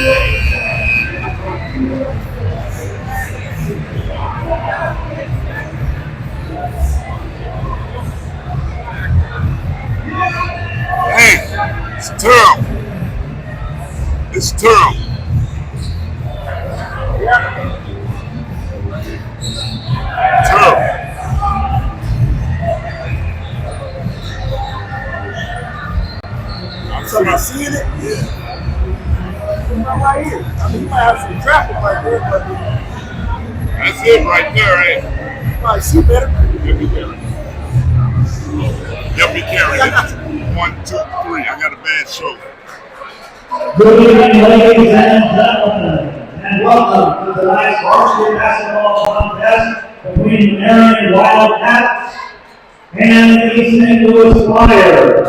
It's terrible. It's terrible. Terrible. So you seeing it? Yeah. I'm right here. I mean, you might have some traffic right there, but That's it right there, eh? you might see better. Yep, be carrying it. 1, 2, 3. I got a bad shoulder. Good evening, ladies and gentlemen, and welcome to tonight's varsity basketball contest between Marion Wildcats and the St. Louis Flyers.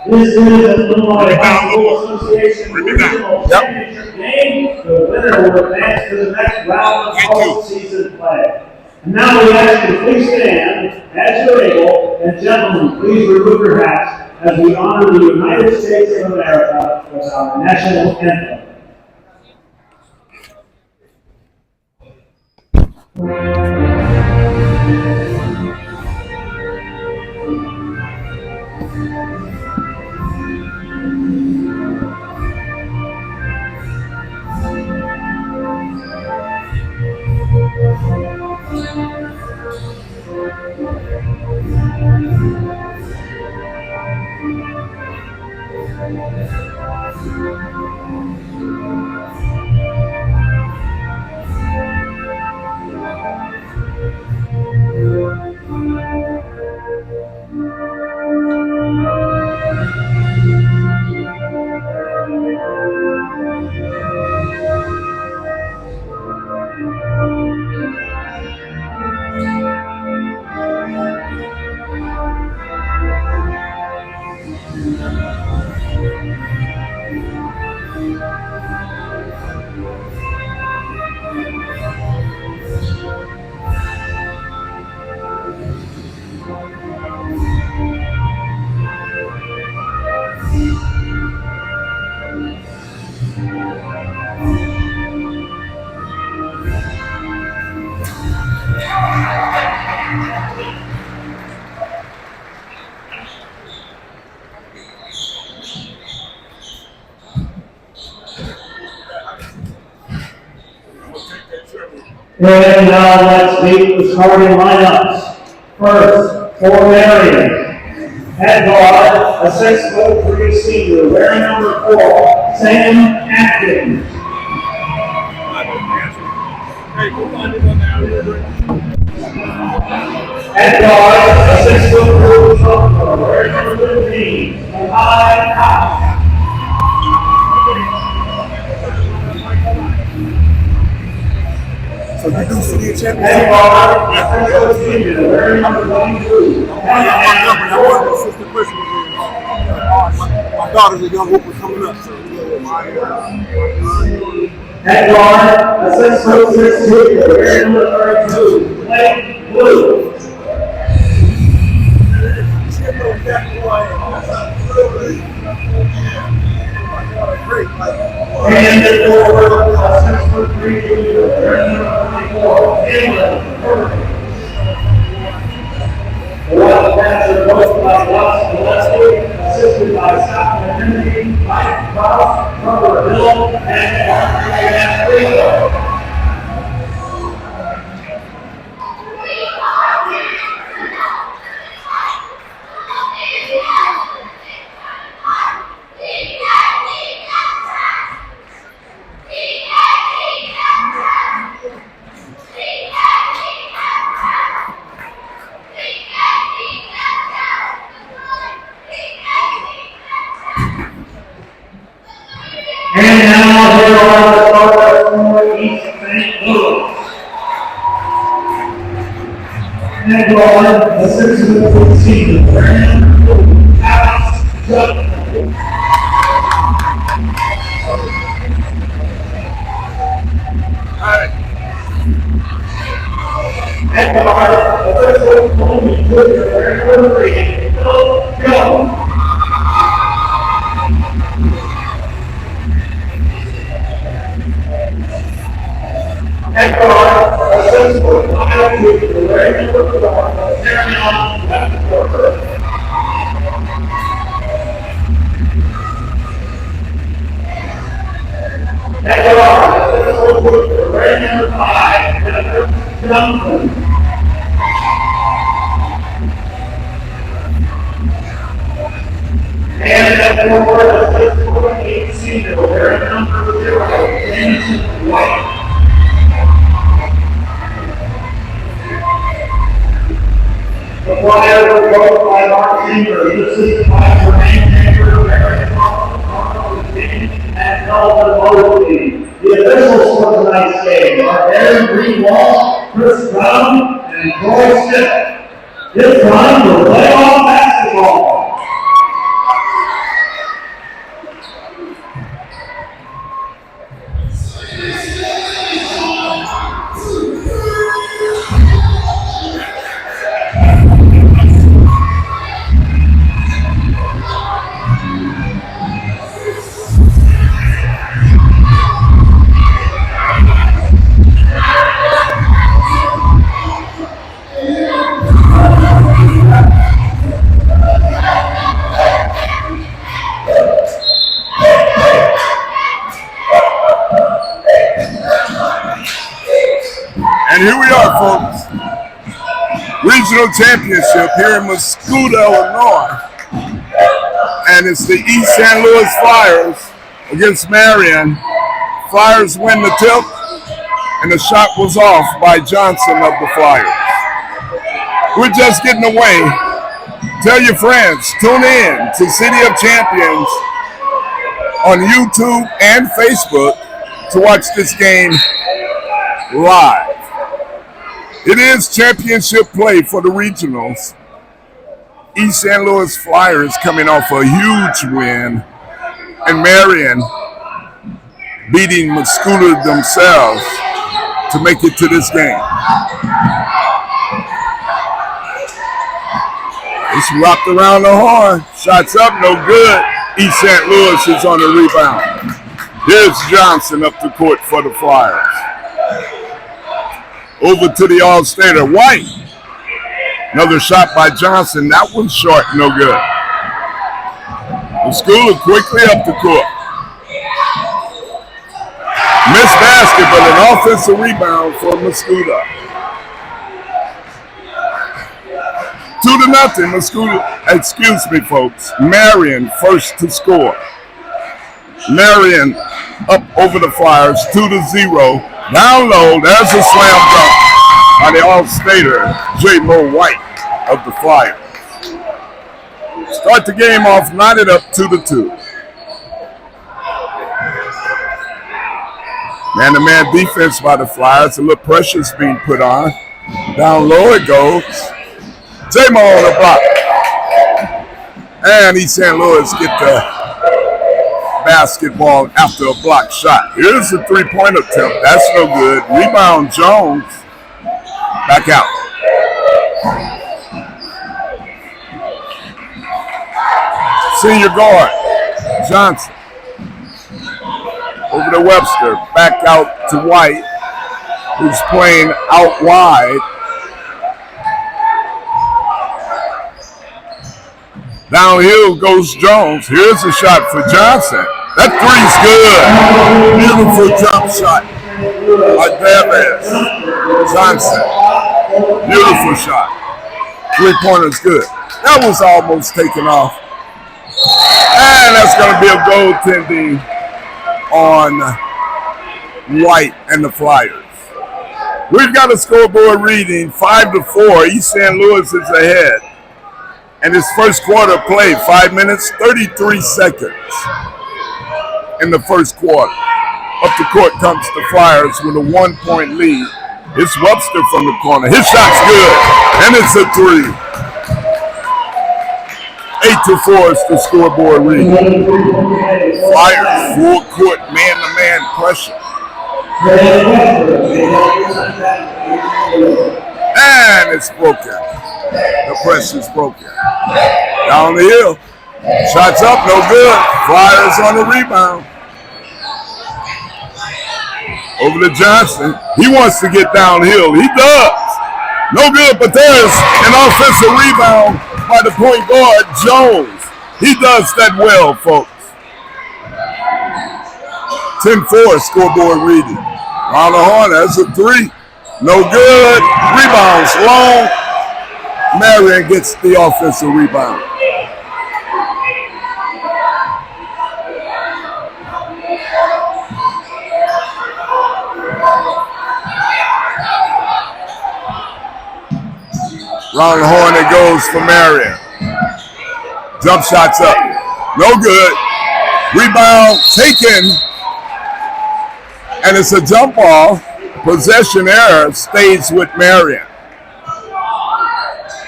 This is the Illinois Basketball Association Regional Championship game. The winner will advance to the next round of postseason play. And now we ask you to please stand as you're able, and gentlemen, please remove your hats as we honor the United States of America with our national anthem. And now let's meet the starting lineups. First, for Marion, at guard, a 6'3" senior, wearing number 4, Sam Atkins. At guard, a 6'2" sophomore, wearing number 15, Marion. So you do city championship. At guard, a 6'2" senior, wearing number 22. My daughter's a young whooper coming up. So at guard, a 6'6" senior, wearing number 32, Blake Blue. And the forward, a 6'3" junior, wearing number 24, England. The Wildcats are coached by Ross Gillespie, assisted by Scott McKenzie, Mike Cross, Robert Hill, and Mark Rio. And now here are the starters for East St. Louis. And guard, the 6'4" senior, wearing number 2, Alex Judd. And guard, the 6'4" junior, wearing number 3, Phil Jones. And guard, assist for 5 to the very number 4, Marion left quarter. And guard, assist for the very number 5, Johnson. And at forward, assist for 8 senior, very number 0, James White. The Flyers were coached by Mark Chambers, assisted by Brian Chambers, and Nelson Mosley. The officials for tonight's game are Aaron Greenwald, Chris Brown, and Troy Smith. It's time for playoff basketball. And here we are, folks. Regional championship here in Mascoutah, Illinois. And it's the East St. Louis Flyers against Marion. Flyers win the tip, and the shot was off by Johnson of the Flyers. We're just getting away. Tell your friends, tune in to City of Champions on YouTube and Facebook to watch this game live. It is championship play for the regionals. East St. Louis Flyers coming off a huge win, and Marion beating Mascoutah themselves to make it to this game. It's wrapped around the horn. Shots up, no good. East St. Louis is on the rebound. Here's Johnson up the court for the Flyers. Over to the All-Stater, White. Another shot by Johnson. That one's short, no good. Mascoutah quickly up the court. Missed basket, but an offensive rebound for Mascoutah. 2-0, Mascoutah. Excuse me, folks. Marion first to score. Marion up over the Flyers, 2-0. Down low, there's a slam dunk by the All-Stater, J. Mo White of the Flyers. Start the game off, knot it up 2-2. Man-to-man defense by the Flyers. A little pressure's being put on. Down low it goes. J. Mo on the block. And East St. Louis get the basketball after a block shot. Here's a three-point attempt. That's no good. Rebound Jones. Back out. Senior guard Johnson. Over to Webster. Back out to White, who's playing out wide. Downhill goes Jones. Here's a shot for Johnson. That three's good. Beautiful jump shot by Davis. Johnson. Beautiful shot. Three-pointer's good. That was almost taken off. And that's going to be a goaltending on White and the Flyers. We've got a scoreboard reading 5-4. East St. Louis is ahead. And his first quarter played 5 minutes, 33 seconds in the first quarter. Up the court comes the Flyers with a 1-point lead. It's Webster from the corner. His shot's good, and it's a three. 8-4 is the scoreboard reading. Flyers full court man-to-man pressure. And it's broken. The press is broken. Down the hill. Shots up, no good. Flyers on the rebound. Over to Johnson. He wants to get downhill. He does. No good, but there's an offensive rebound by the point guard, Jones. He does that well, folks. 10-4 scoreboard reading. Around the horn, that's a three. No good. Rebounds long. Marion gets the offensive rebound. Round the horn it goes for Marion. Jump shots up. No good. Rebound taken. And it's a jump ball. Possession error stays with Marion.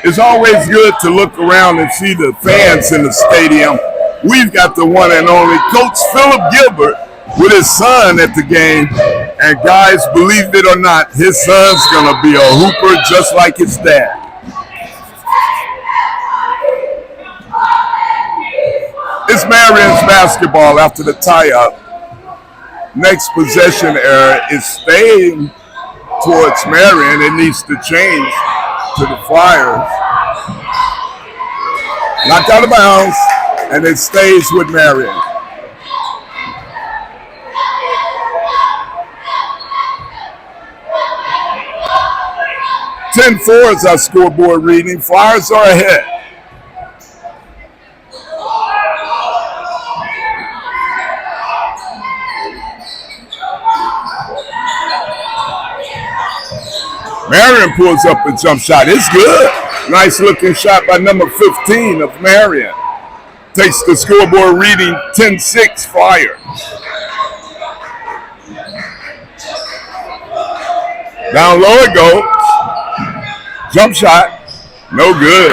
It's always good to look around and see the fans in the stadium. We've got the one and only Coach Philip Gilbert with his son at the game. And guys, believe it or not, his son's going to be a hooper just like his dad. It's Marion's basketball after the tie-up. Next possession error is staying towards Marion. It needs to change to the Flyers. Knocked out of bounds, and it stays with Marion. (10-4) is our scoreboard reading. Flyers are ahead. Marion pulls up a jump shot. It's good. Nice looking shot by number 15 of Marion. Takes the scoreboard reading 10-6 Flyers. Down low it goes. Jump shot. No good.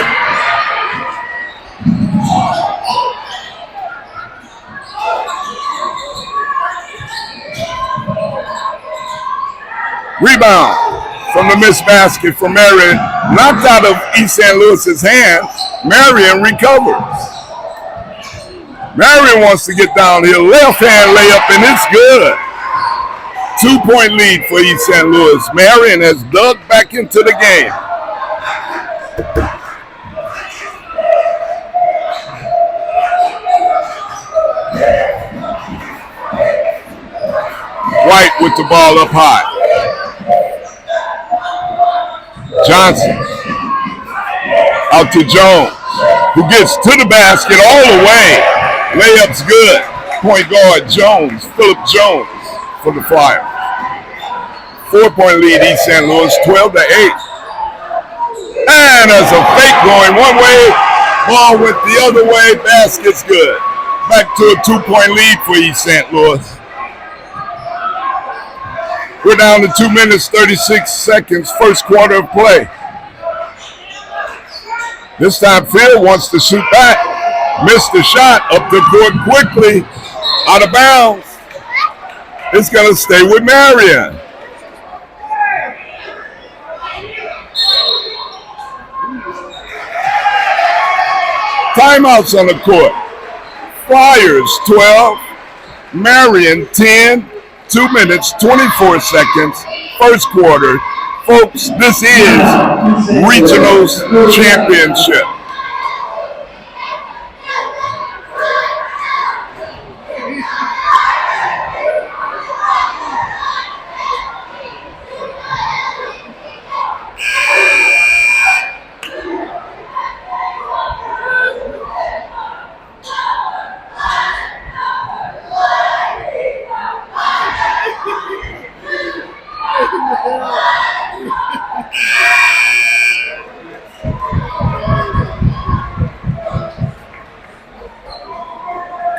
Rebound from the missed basket for Marion. Knocked out of East St. Louis's hand. Marion recovers. Marion wants to get downhill. Left hand layup, and it's good. 2-point lead for East St. Louis. Marion has dug back into the game. White with the ball up high. Johnson out to Jones, who gets to the basket all the way. Layup's good. Point guard Jones, Philip Jones for the Flyers. 4-point lead East St. Louis, 12-8. And there's a fake going one way, ball went the other way, basket's good. Back to a 2-point lead for East St. Louis. We're down to 2 minutes, 36 seconds, first quarter of play. This time Phil wants to shoot back. Missed the shot, up the court quickly, out of bounds. It's going to stay with Marion. Timeouts on the court. Flyers 12, Marion 10. 2 minutes, 24 seconds, first quarter. Folks, this is Regionals Championship.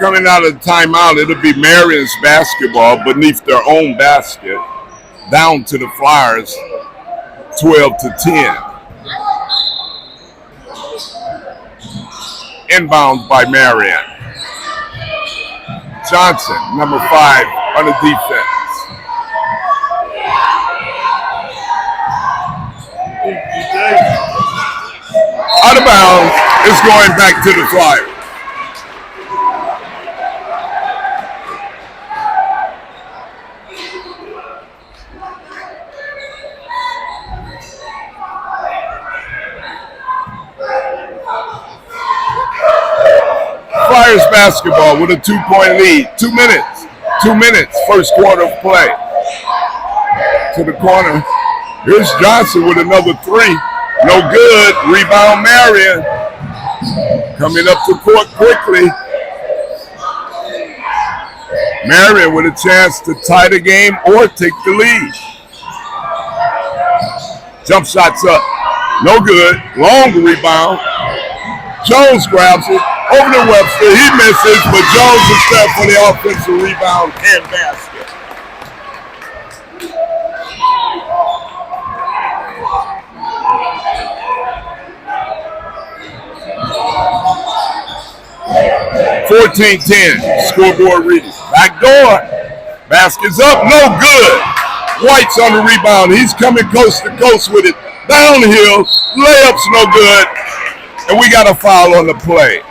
Coming out of the timeout, it'll be Marion's basketball beneath their own basket, down to the Flyers, 12-10. Inbound by Marion. Johnson, number 5, on the defense. Out of bounds, it's going back to the Flyers. Marion's basketball with a 2-point lead. 2 minutes. 2 minutes, first quarter of play. To the corner. Here's Johnson with another three. No good. Rebound Marion. Coming up to court quickly. Marion with a chance to tie the game or take the lead. Jump shots up. No good. Long rebound. Jones grabs it. Over to Webster. He misses, but Jones is there for the offensive rebound and basket. (14-10) scoreboard reading. Back door. Basket's up. No good. White's on the rebound. He's coming coast to coast with it. Downhill. Layup's no good. And we got a foul on the play.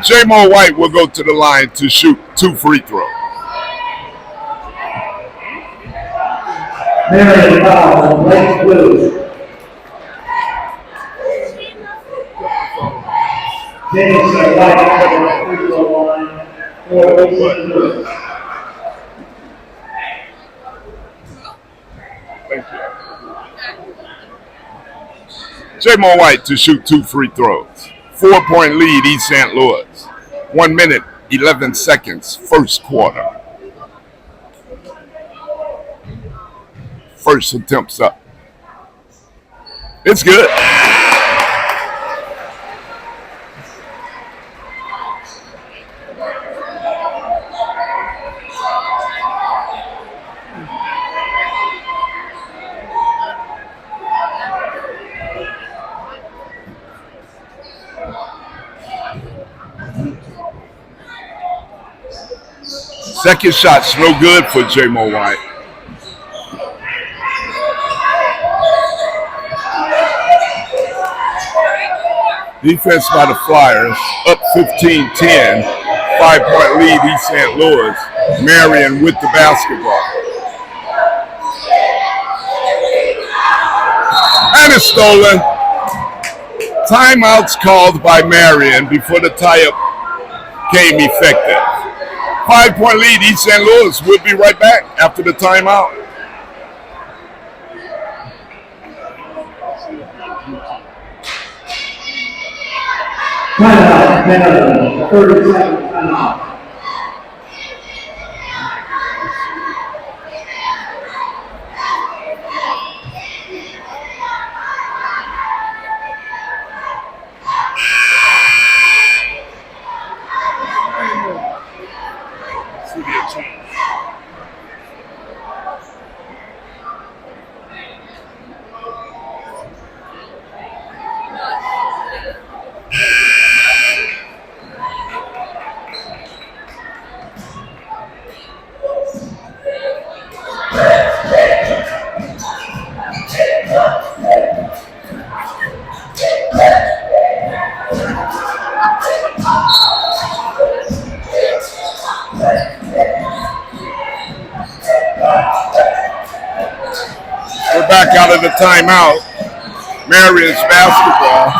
J-Mo White will go to the line to shoot 2 free throws. Marion foul, Blake Blue. James White on the free throw line for Blue. Thank you. J-Mo White to shoot 2 free throws. 4-point lead, East St. Louis. 1 minute, 11 seconds, first quarter. First attempts up. It's good. Second shot's no good for J-Mo White. Defense by the Flyers, up 15-10. 5-point lead, East St. Louis. Marion with the basketball. And it's stolen. Timeouts called by Marion before the tie-up came effective. 5-point lead, East St. Louis. We'll be right back after the timeout. Timeout, 30 seconds timeout. We're back out of the timeout. Marion's basketball.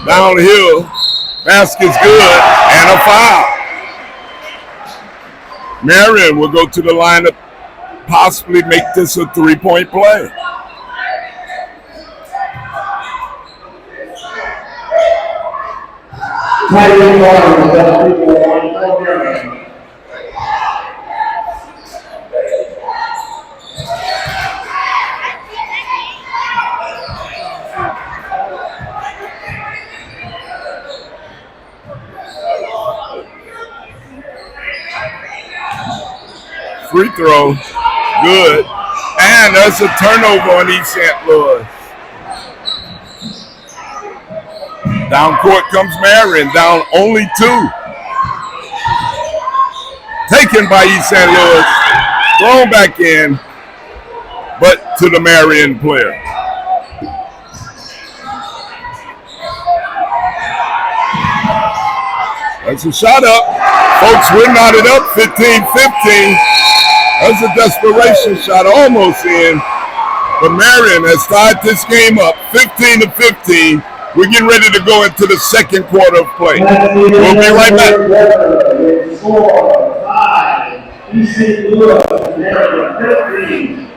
Downhill. Basket's good. And a foul. Marion will go to the line to possibly make this a 3-point play. Free throw, good. And there's a turnover on East St. Louis. Down court comes Marion, down only 2. Taken by East St. Louis, thrown back in, but to the Marion player. That's a shot up. Folks, we're knotted up 15-15. That's a desperation shot, almost in. But Marion has tied this game up 15-15 We're getting ready to go into the second quarter of play. We'll be right back. Score 5, East St. Louis, Marion 15.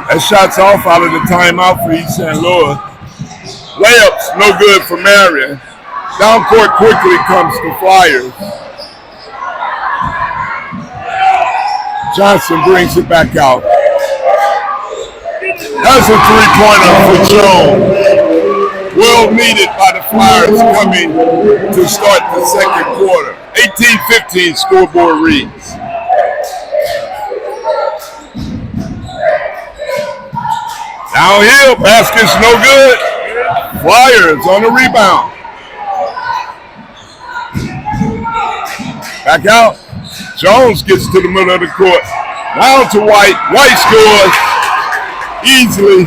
That shot's off out of the timeout for East St. Louis. Layups, no good for Marion. Down court quickly comes the Flyers. Johnson brings it back out. That's a three-pointer for Jones. Well needed by the Flyers coming to start the second quarter. 18-15 scoreboard reads. Downhill, basket's no good. Flyers on the rebound. Back out. Jones gets to the middle of the court. Now to White. White scores easily.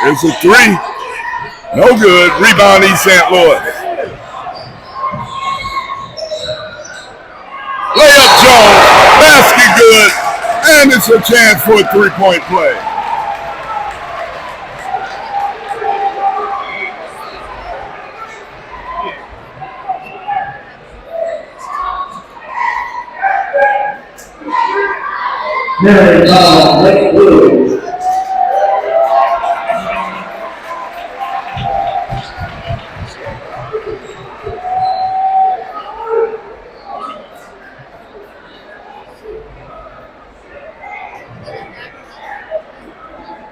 It's a three. No good. Rebound East St. Louis. Layup Jones. Basket good. And it's a chance for a three-point play. Lake Blue.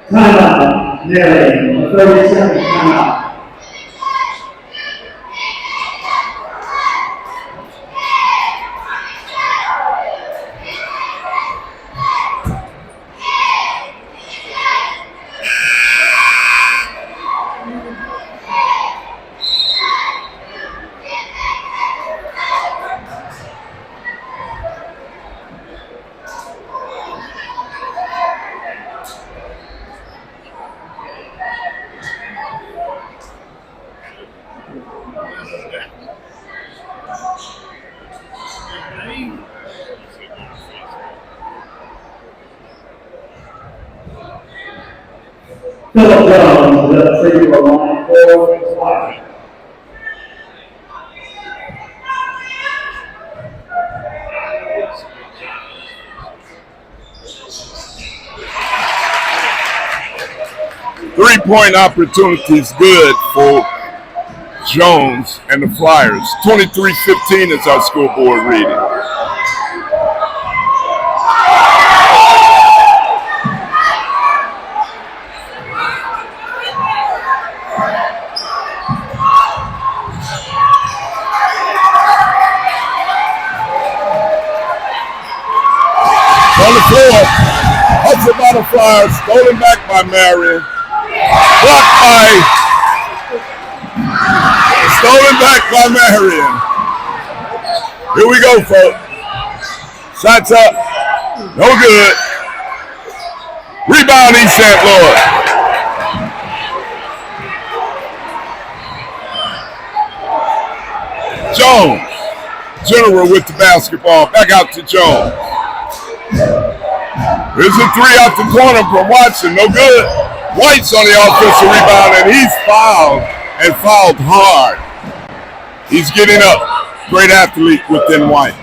Timeout, Marion, 30-second timeout. Philip Jones is at free throw line 4-5. Three-point opportunities good for Jones and the Flyers. 23-15 is our scoreboard reading. Hustled by the Flyers, stolen back by Marion. Stolen back by Marion. Here we go, folks. Shots up. No good. Rebound, East St. Louis. Jones. General with the basketball. Back out to Jones. Here's a three out the corner from Watson. No good. White's on the offensive rebound, and he's fouled, and fouled hard. He's getting up. Great athlete within White.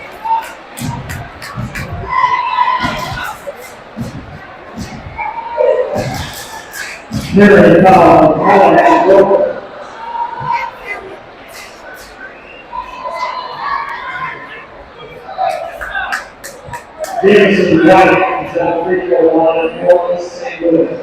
Jameson White is at free throw line at North St. Louis.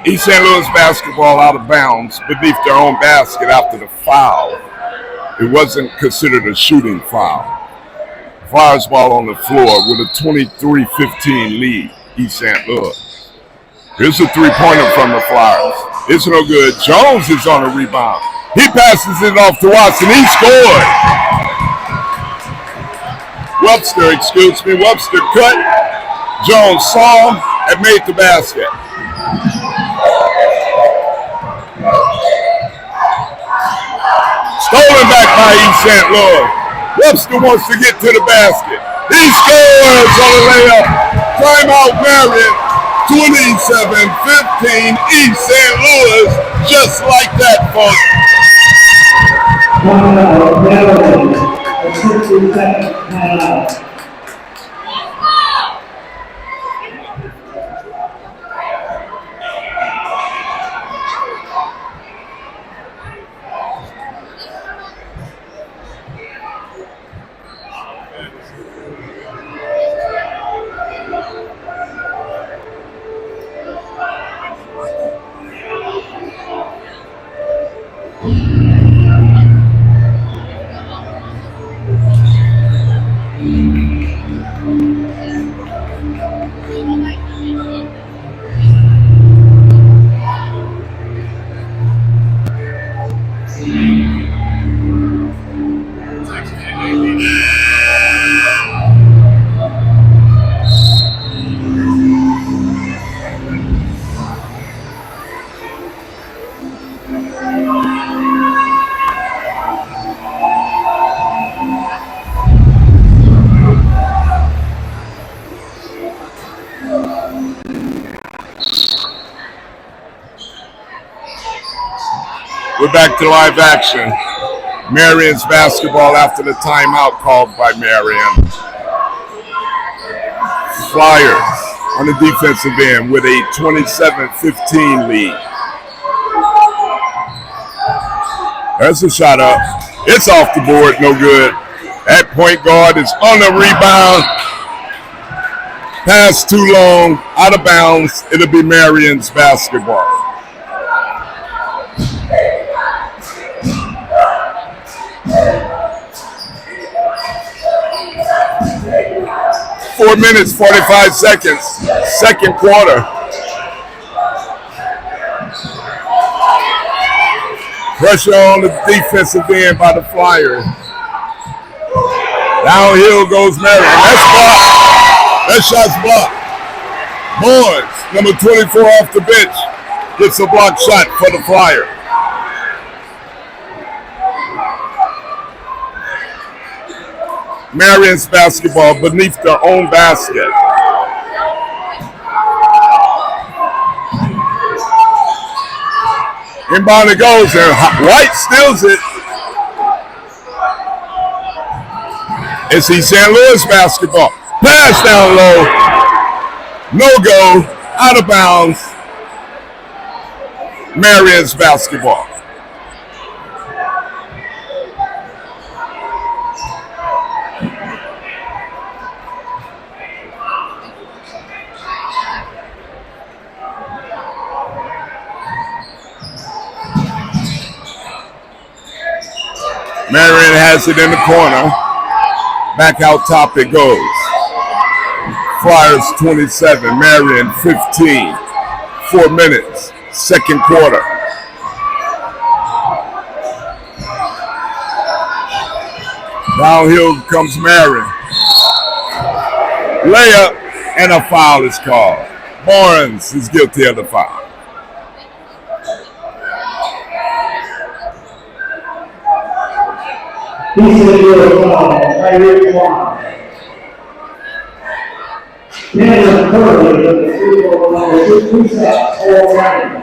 East St. Louis basketball out of bounds beneath their own basket after the foul. It wasn't considered a shooting foul. Flyers ball on the floor with a 23-15 lead, East St. Louis. Here's a three-pointer from the Flyers. It's no good. Jones is on a rebound. He passes it off to Watson. He scored. Webster cut. Jones saw him and made the basket. Stolen back by East St. Louis. Webster wants to get to the basket. He scores on the layup. Timeout Marion. 27-15 East St. Louis. Just like that, folks. Marion. A 60-second timeout. We're back to live action. Marion's basketball after the timeout called by Marion. Flyers on the defensive end with a 27-15 lead. There's a shot up. It's off the board, no good. That point guard is on the rebound. Pass too long, out of bounds. It'll be Marion's basketball. Four minutes, 45 seconds, second quarter. Pressure on the defensive end by the Flyers. Downhill goes Marion. That's blocked. That shot's blocked. Boys, number 24 off the bench, gets a block shot for the Flyers. Marion's basketball beneath their own basket. Inbound it goes there. White steals it. It's East St. Louis basketball. Pass down low. No go. Out of bounds. Marion's basketball. Marion has it in the corner. Back out top it goes. Flyers 27, Marion 15. 4 minutes, second quarter. Downhill comes Marion. Layup and a foul is called. Barnes is guilty of the foul. He's going to do a foul right here tomorrow. Daniel Curley with the free throw line, 2 sets, all right.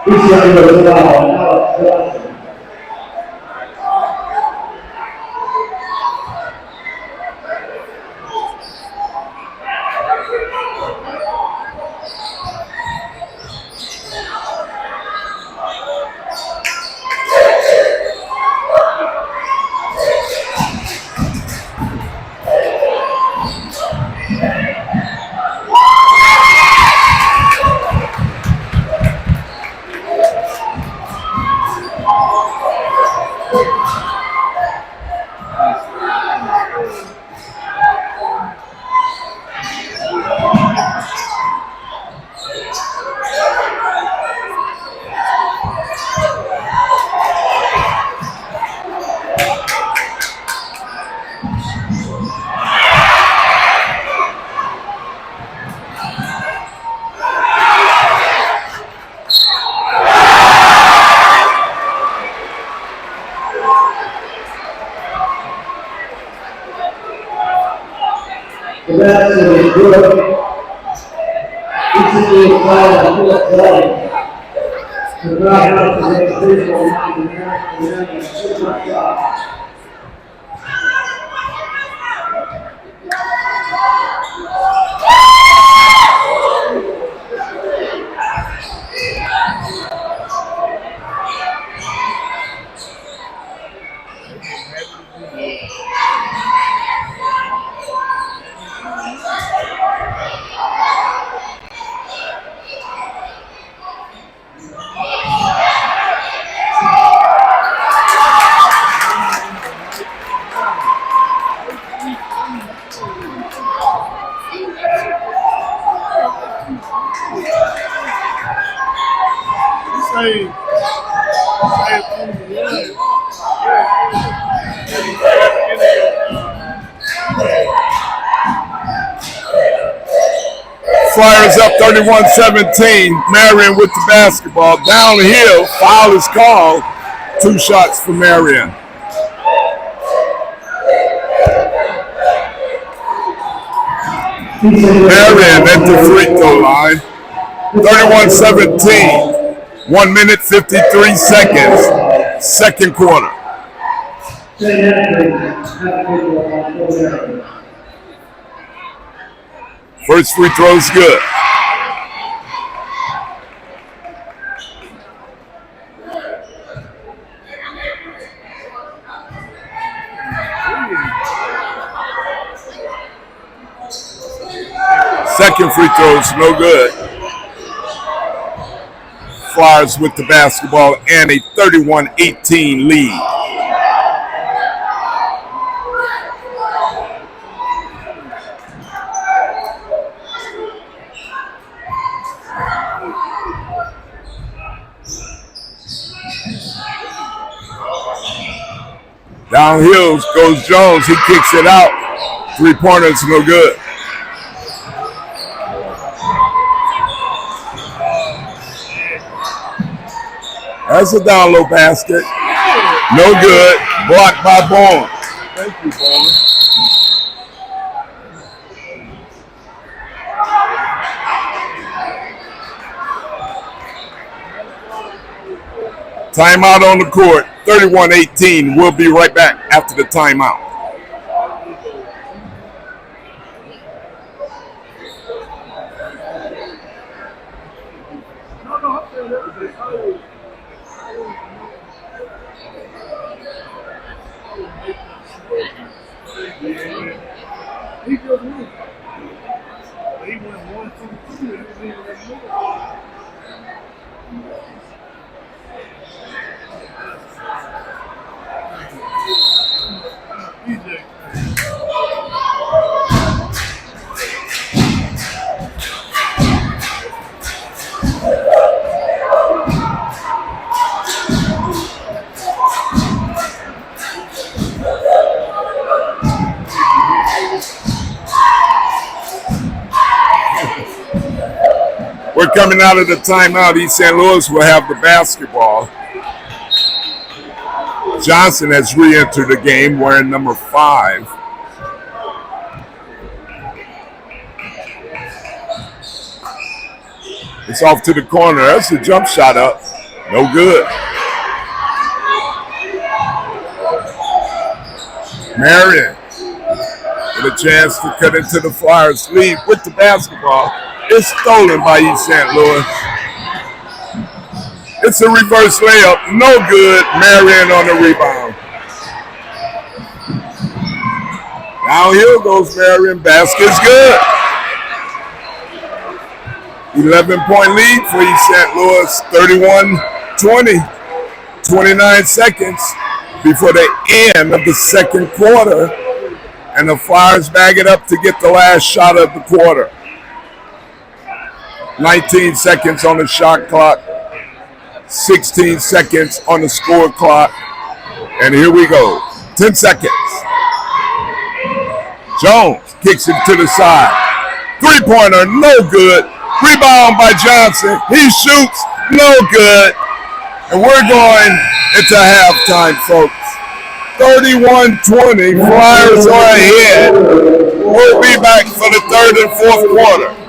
He's going to do a foul. The rest of it good. Each of the five are good play. The drive out to make free throw line, the Marion super shot. Flyers up 31-17. Marion with the basketball. Downhill, foul is called. 2 shots for Marion. Marion at the free throw line. 31-17. 1 minute, 53 seconds. Second quarter. First free throw is good. Second free throw is no good. Flyers with the basketball and a 31-18 lead. Downhill goes Jones. He kicks it out. 3-pointers no good. That's a down low basket. No good. Blocked by Bourne. Thank you, Bourne. Timeout on the court. 31-18. We'll be right back after the timeout. He just moved. He went 1, 2, 3. He was We're coming out of the timeout. East St. Louis will have the basketball. Johnson has re-entered the game wearing number 5. It's off to the corner. That's a jump shot up. No good. Marion with a chance to cut into the Flyers' lead with the basketball. It's stolen by East St. Louis. It's a reverse layup. No good. Marion on the rebound. Downhill goes Marion. Basket's good. 11-point lead for East St. Louis. 31-20. 29 seconds before the end of the second quarter. And the Flyers bag it up to get the last shot of the quarter. 19 seconds on the shot clock. 16 seconds on the score clock. And here we go. 10 seconds. Jones kicks it to the side. Three-pointer, no good. Rebound by Johnson. He shoots, no good. And we're going into halftime, folks. 31-20. Flyers are ahead. We'll be back for the third and fourth quarter.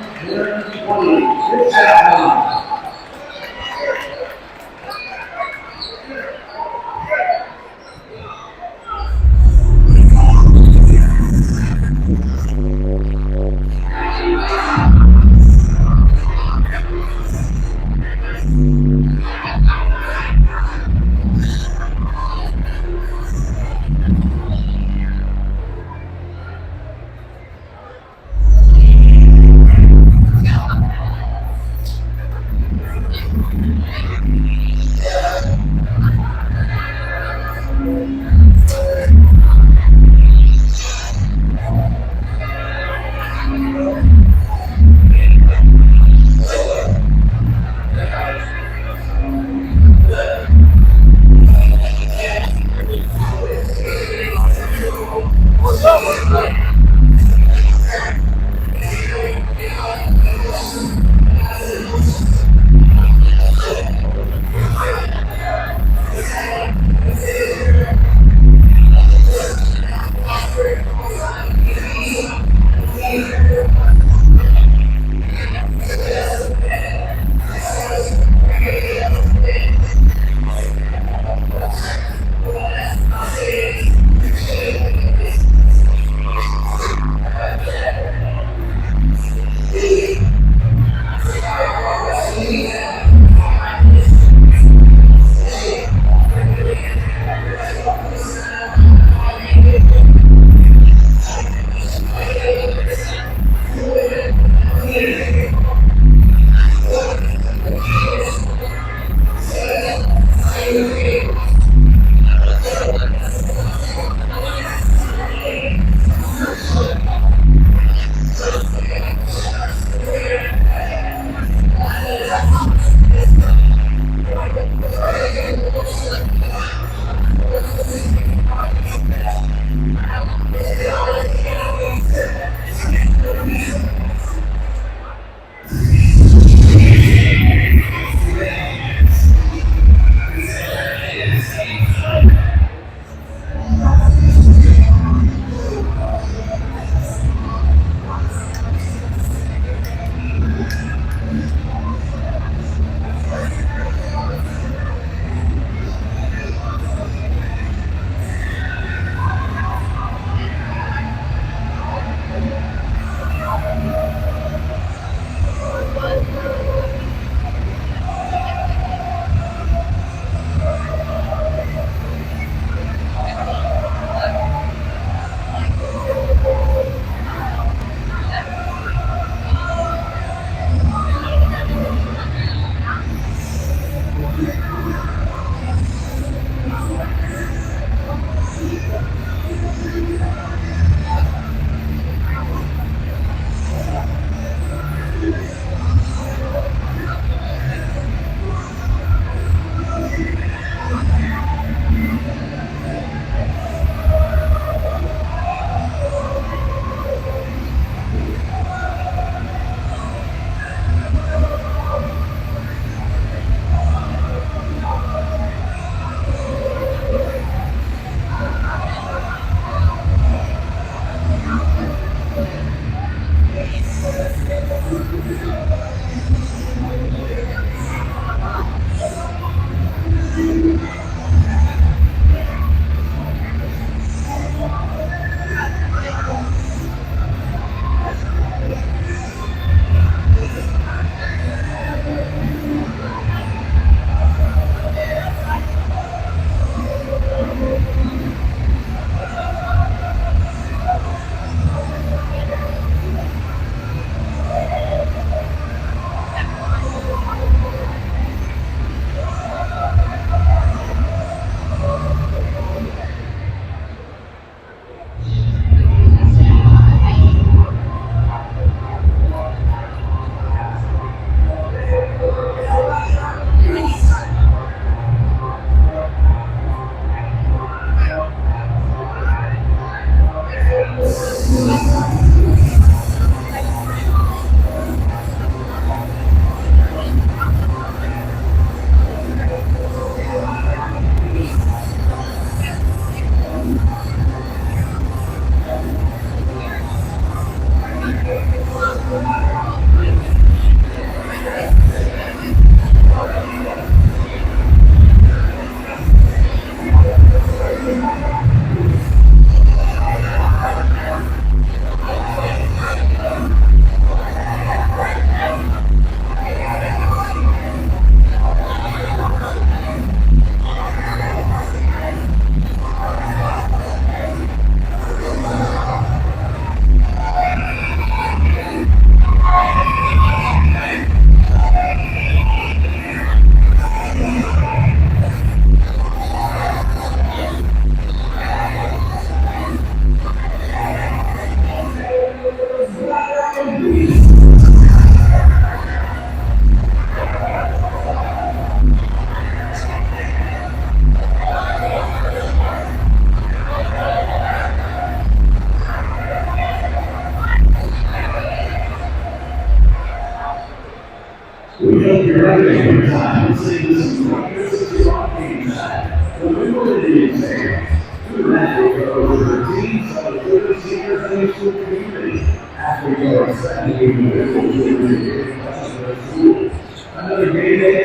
Another great day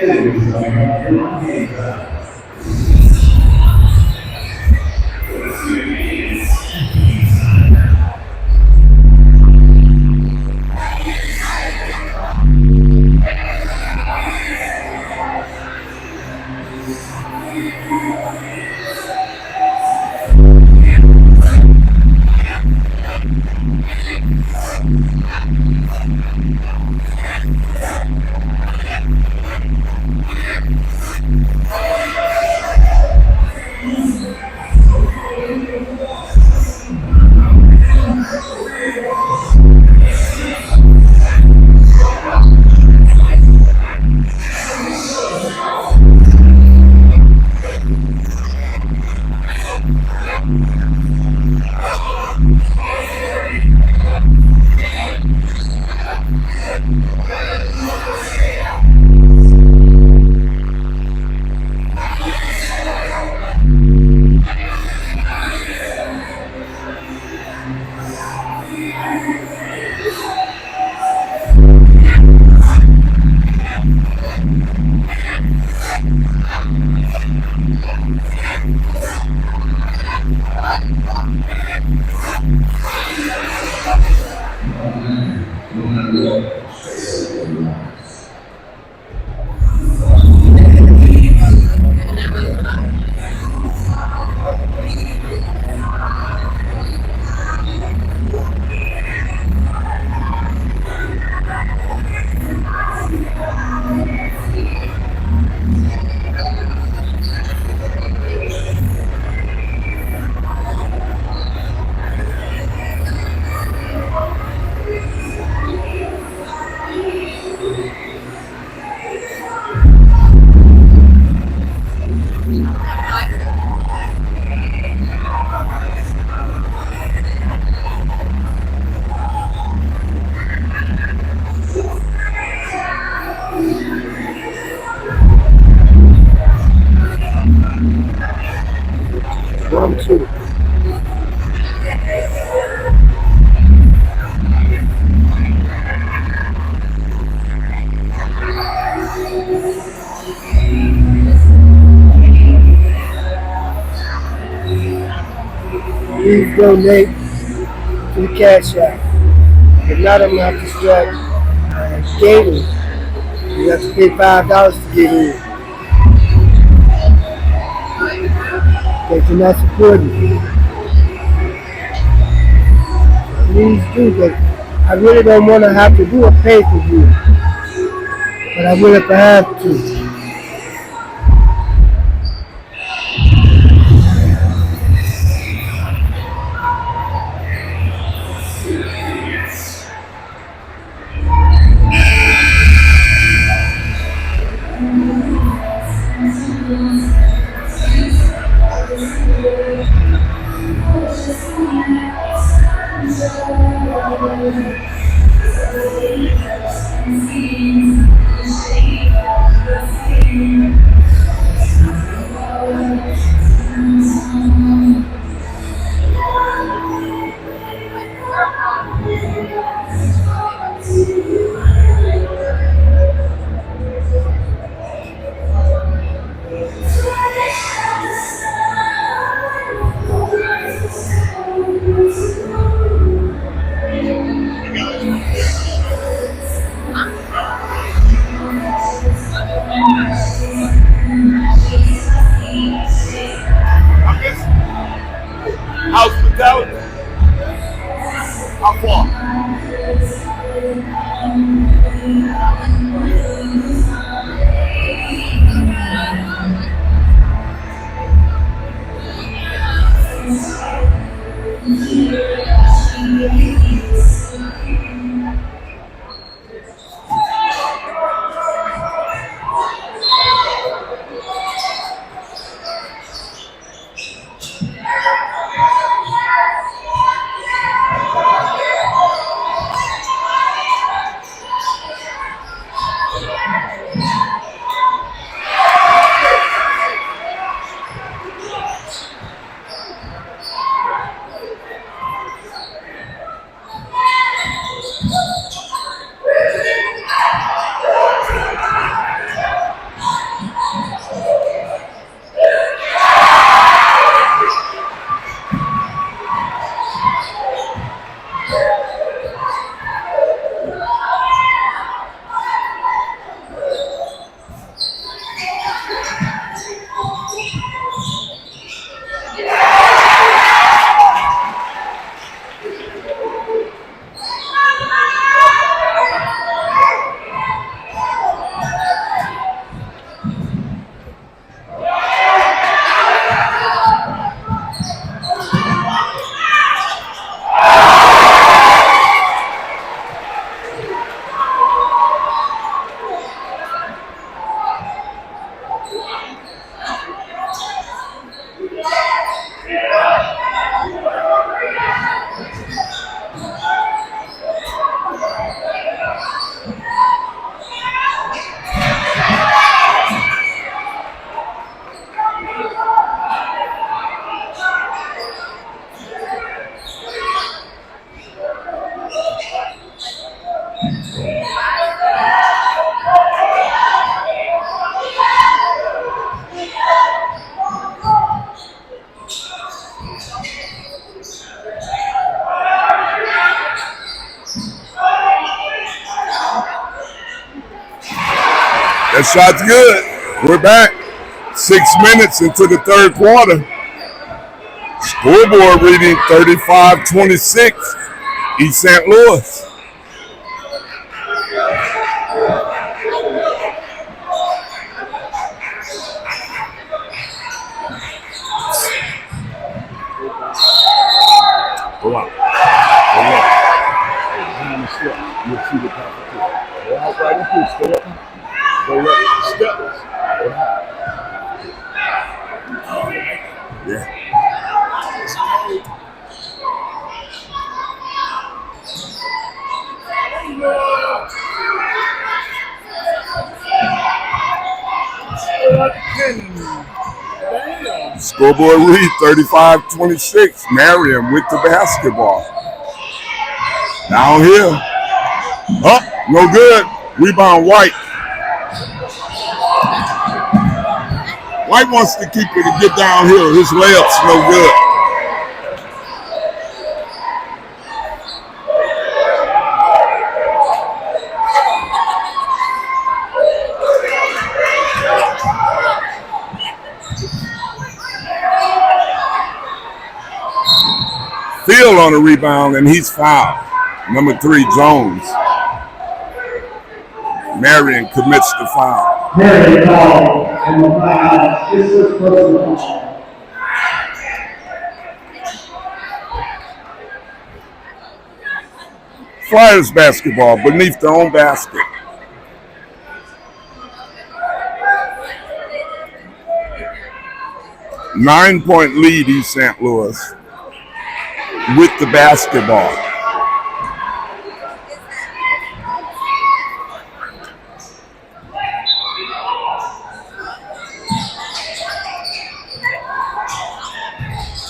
too. Please donate to the Cash App. If not, I'm going to have to start gaming. You have to pay $5 to get in. They cannot support you. Please do, but I really don't want to have to do a pay-per-view. But I will if I have to. Hospitality. How far? That shot's good. We're back. 6 minutes into the third quarter. Scoreboard reading 35-26, East St. Louis. Go out. Go out. Behind the step. You'll see the top of it. Go out right in through. Stay up. Go right. Step. Go out. Yeah. Scoreboard read 35-26. Marion with the basketball. Down here. Up, no good. Rebound White. White wants to keep it and get downhill. His layup's no good. Field on the rebound, and he's fouled. Number 3, Jones. Marion commits the foul. Marion foul. And the foul. This is personal. Flyers basketball beneath their own basket. Nine-point lead, East St. Louis, with the basketball.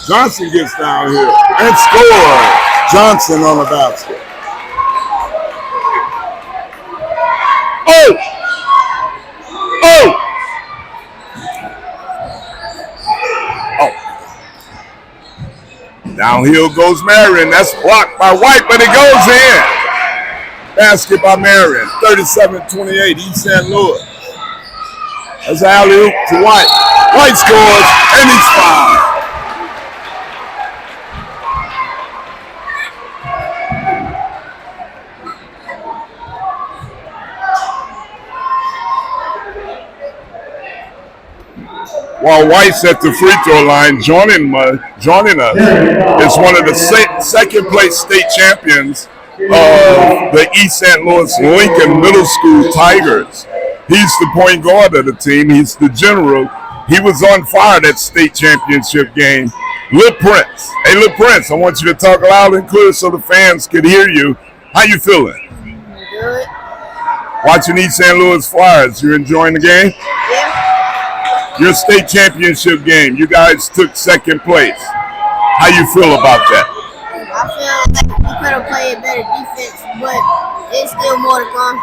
Johnson gets down here and scores. Johnson on the basket. Oh! Oh! Oh. Downhill goes Marion. That's blocked by White, but it goes in. Basket by Marion. 37-28, East St. Louis. That's alley-oop to White. White scores, and he's fouled. While White's at the free throw line, joining us is one of the second-place state champions of the East St. Louis Lincoln Middle School Tigers. He's the point guard of the team. He's the general. He was on fire that state championship game. Lil Prince. Hey, Lil Prince, I want you to talk loud and clear so the fans can hear you. How you feeling? Good. Watching East St. Louis Flyers. You enjoying the game? Yeah. Your state championship game, you guys took second place. How you feel about that? I feel like we could have played better defense, but there's still more to come.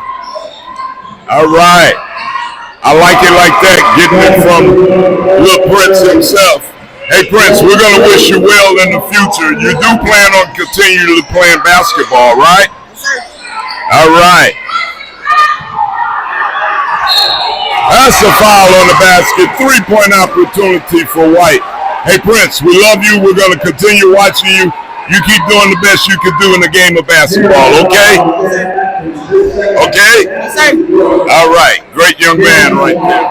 All right. I like it like that, getting it from Lil Prince himself. Hey, Prince, we're going to wish you well in the future. You do plan on continually playing basketball, right? Yes, sir. All right. That's a foul on the basket. 3-point opportunity for White. Hey, Prince, we love you. We're going to continue watching you. You keep doing the best you can do in the game of basketball, okay? Okay? Yes, sir. All right. Great young man right there.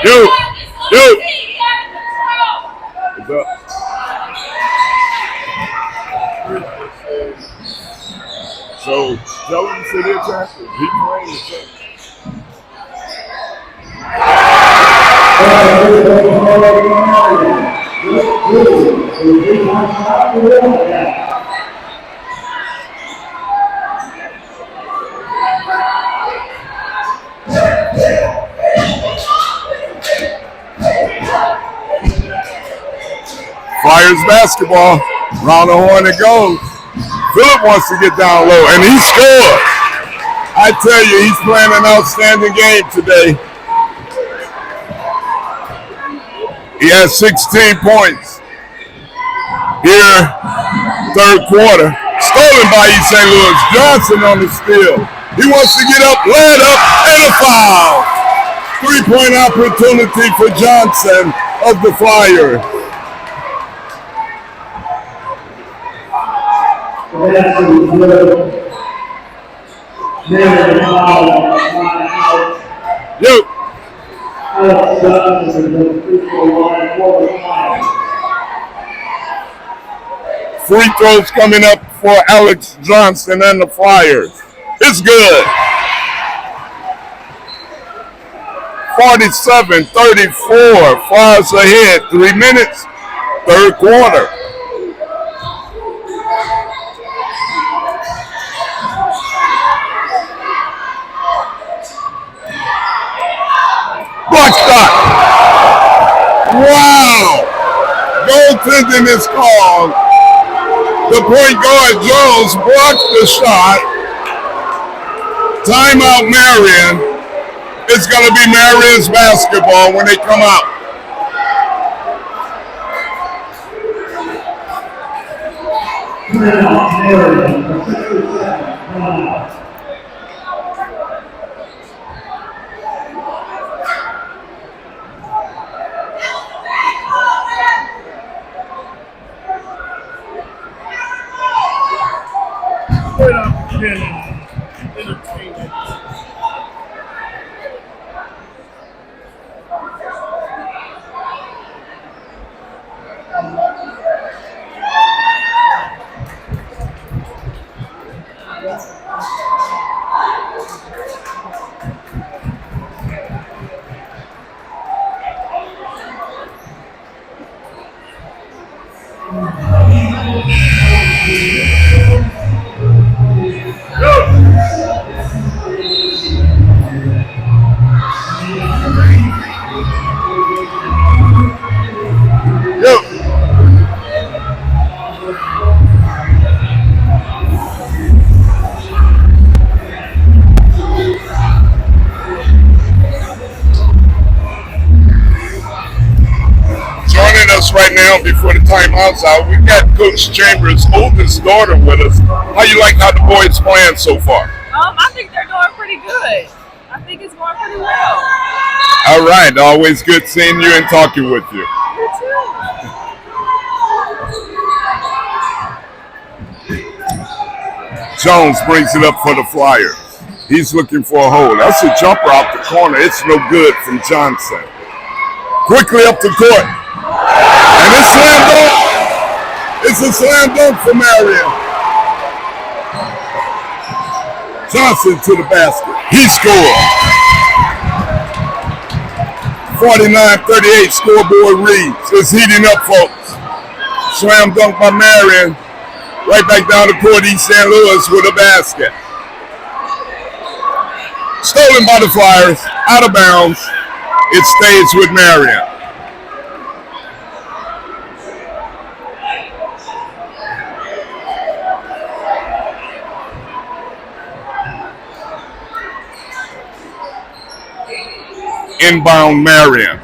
Shoot. Shoot. What's up? So tell him to sit there, Chester. He playing the same. Flyers basketball. Round the horn it goes. Phillip wants to get down low, and he scored. I tell you, he's playing an outstanding game today. He has 16 points here, third quarter. Stolen by East St. Louis. Johnson on the steal. He wants to get up, led up, and a foul. 3-point opportunity for Johnson of the Flyers. Yo. Free throws coming up for Alex Johnson and the Flyers. It's good. 47-34. Flyers ahead. 3 minutes. Third quarter. Block shot. Wow. Goaltending is called. The point guard Jones blocked the shot. Timeout Marion. It's going to be Marion's basketball when they come out. Right now, before the timeout's out, we've got Coach Chambers' oldest daughter with us. How you like how the boys playing so far? I think they're doing pretty good. I think it's going pretty well. All right, always good seeing you and talking with you. You too. Jones brings it up for the Flyers. He's looking for a hole. That's a jumper out the corner. It's no good from Johnson. Quickly up the court. And it's slam dunk. It's a slam dunk for Marion. Johnson to the basket. He scored. 49-38 scoreboard reads. It's heating up, folks. Slam dunk by Marion. Right back down the court, East St. Louis with a basket. Stolen by the Flyers. Out of bounds. It stays with Marion. Inbound Marion.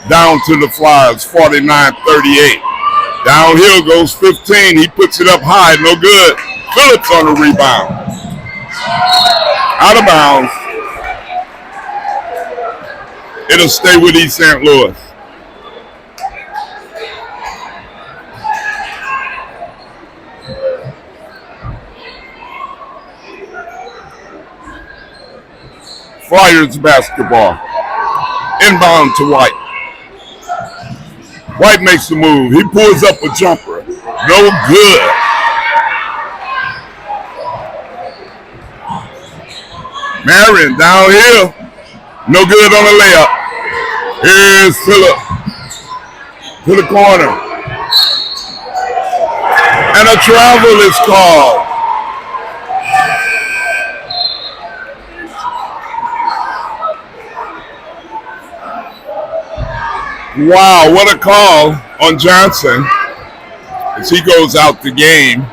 Down to the Flyers, 49-38. Downhill goes 15. He puts it up high, no good. Phillips on the rebound. Out of bounds. It'll stay with East St. Louis. Flyers basketball. Inbound to White. White makes the move. He pulls up a jumper. No good. Marion down here. No good on the layup. Here's Phillip. To the corner. And a travel is called. Wow, what a call on Johnson as he goes out the game.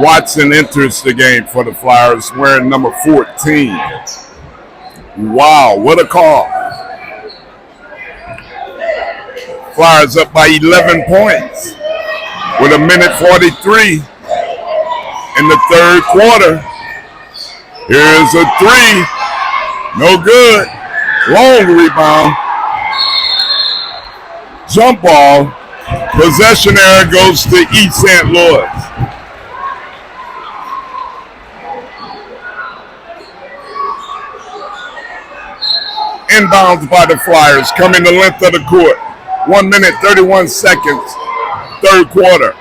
Watson enters the game for the Flyers wearing number 14. Wow, what a call. Flyers up by 11 points with 1:43 in the third quarter. Here's a three. No good. Long rebound. Jump ball. Possession error goes to East St. Louis. Inbounds by the Flyers, coming the length of the court. 1 minute, 31 seconds, third quarter.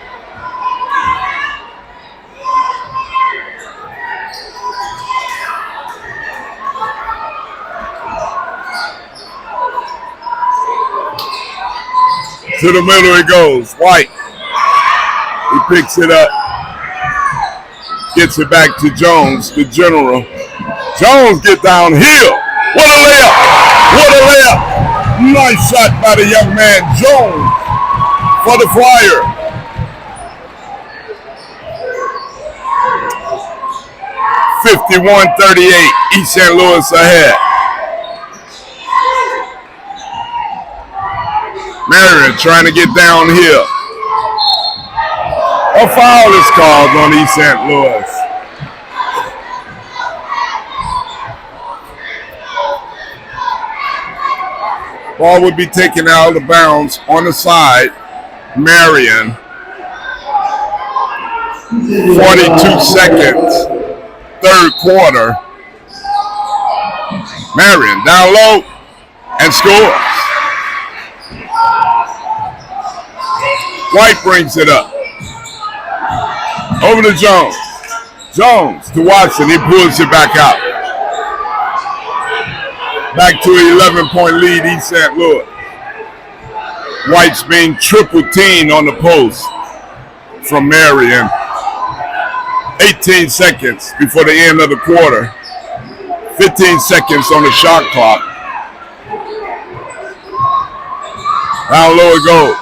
To the middle it goes. White. He picks it up. Gets it back to Jones, the general. Jones get downhill. What a layup! What a layup! Nice shot by the young man, Jones, for the Flyer. (51-38), East St. Louis ahead. Marion trying to get downhill. A foul is called on East St. Louis. Ball would be taken out of bounds on the side. Marion. 42 seconds. Third quarter. Marion down low and scores. White brings it up. Over to Jones. Jones to Watson. He pulls it back out. Back to an 11-point lead, East St. Louis. White's being triple teamed on the post from Marion. 18 seconds before the end of the quarter. 15 seconds on the shot clock. Down low it goes.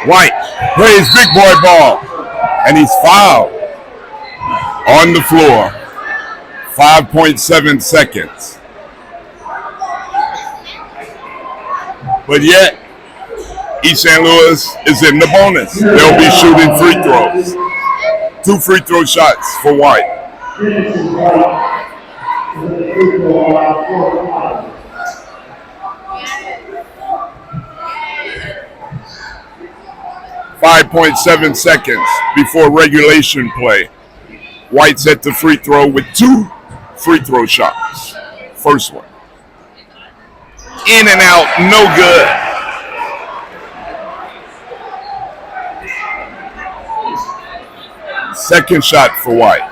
White plays big boy ball, and he's fouled on the floor. 5.7 seconds. But yet, East St. Louis is in the bonus. They'll be shooting free throws. 2 free throw shots for White. 5.7 seconds before regulation play. White's at the free throw with 2 free throw shots. First one. In and out, no good. Second shot for White.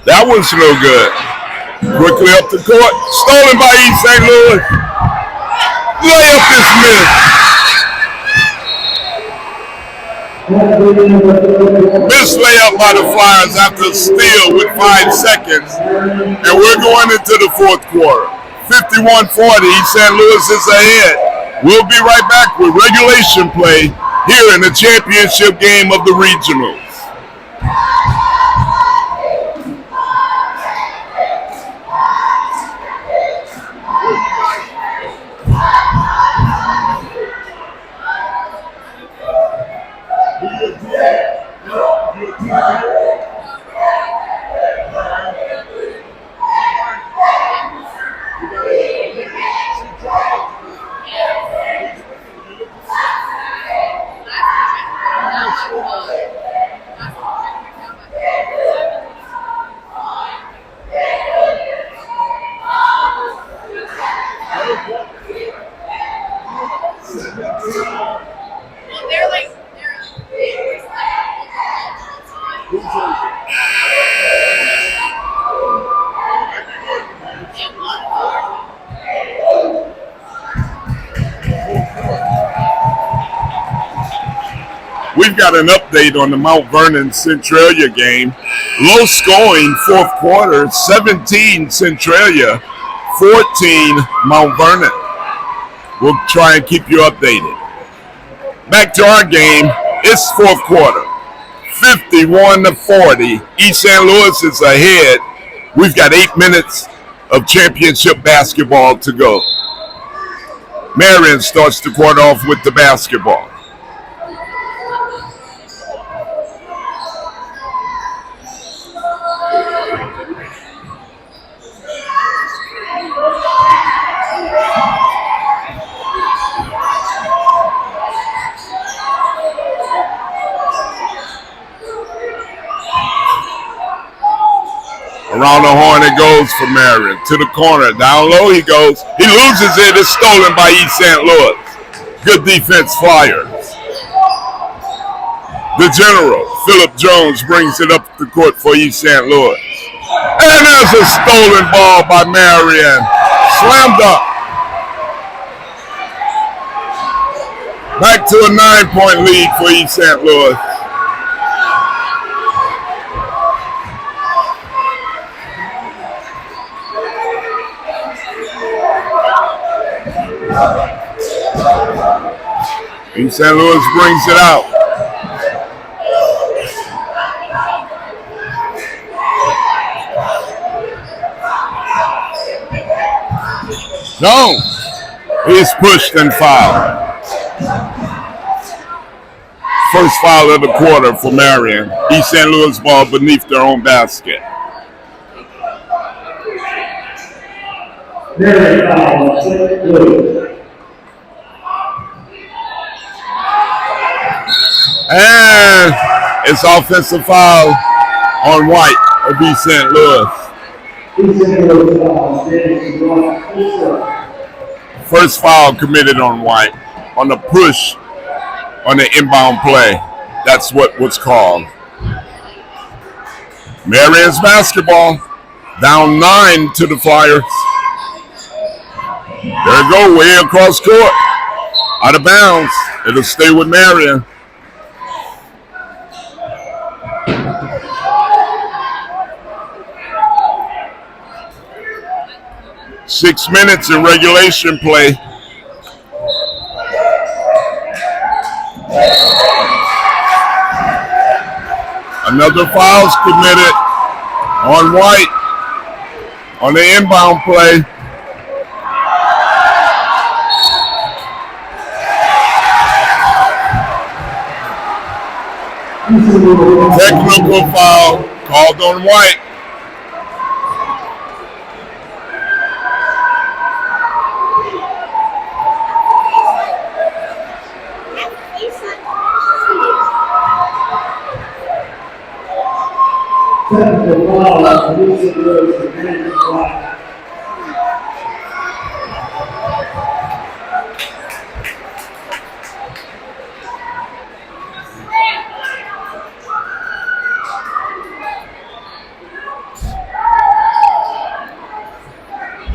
That one's no good. Quickly up the court. Stolen by East St. Louis. Layup is missed. Missed layup by the Flyers after a steal with 5 seconds. And we're going into the fourth quarter. 51-40. East St. Louis is ahead. We'll be right back with regulation play here in the championship game of the regionals. We've got an update on the Mount Vernon Centralia game. Low scoring fourth quarter, 17 Centralia, 14 Mount Vernon. We'll try and keep you updated. Back to our game, it's fourth quarter. 51-40. East St. Louis is ahead. We've got 8 minutes of championship basketball to go. Marion starts the quarter off with the basketball. Around the horn it goes for Marion. To the corner. Down low he goes. He loses it. It's stolen by East St. Louis. Good defense, Flyers. The general, Philip Jones, brings it up the court for East St. Louis. And there's a stolen ball by Marion. Slammed up. Back to a 9-point lead for East St. Louis. East St. Louis brings it out. No, he's pushed and fouled. First foul of the quarter for Marion. East St. Louis ball beneath their own basket. And it's offensive foul on White of East St. Louis. First foul committed on White on the push on the inbound play. That's what was called. Marion's basketball down 9 to the Flyers. There it go, way across court. Out of bounds. It'll stay with Marion. Six minutes in regulation play. Another foul's committed on White on the inbound play. Technical foul called on White.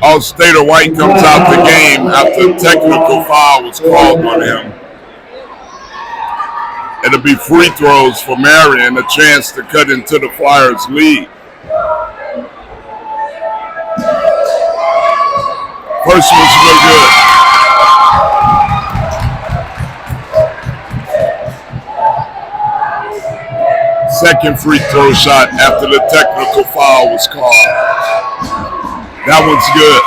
All-Stater White comes out the game after a technical foul was called on him. It'll be free throws for Marion, a chance to cut into the Flyers' lead. First one's no good. Second free throw shot after the technical foul was called. That one's good.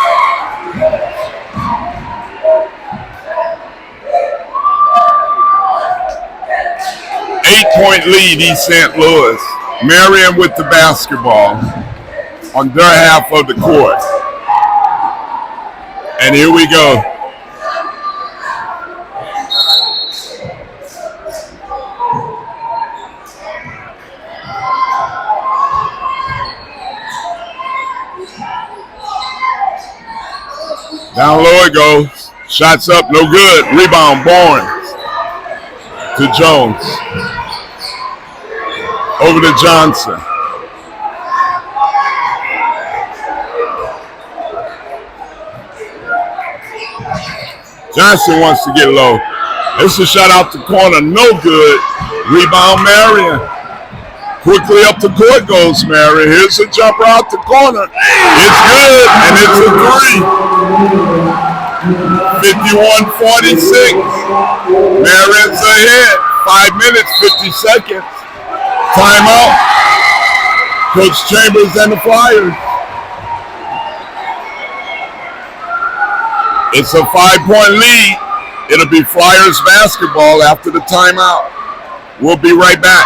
Eight-point lead, East St. Louis. Marion with the basketball on their half of the court. And here we go. Down low it goes. Shots up, no good. Rebound, Barnes to Jones. Over to Johnson. Johnson wants to get low. It's a shot out the corner, no good. Rebound, Marion. Quickly up the court goes Marion. Here's a jumper out the corner. It's good, and it's a three. 51-46. Marion's ahead. 5 minutes, 50 seconds. Timeout. Coach Chambers and the Flyers. It's a 5-point lead. It'll be Flyers basketball after the timeout. We'll be right back.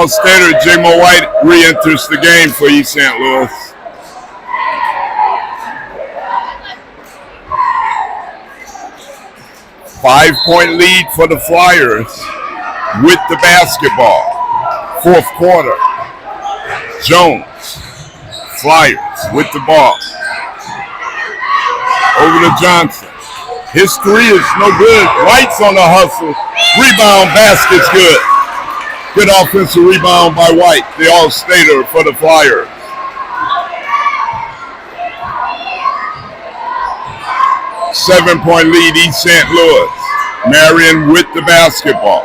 All-Stater J-Mo White re-enters the game for East St. Louis. Five-point lead for the Flyers with the basketball. Fourth quarter. Jones. Flyers with the ball. Over to Johnson. His three is no good. White's on the hustle. Rebound, basket's good. Good offensive rebound by White, the All-Stater for the Flyers. Seven-point lead, East St. Louis. Marion with the basketball.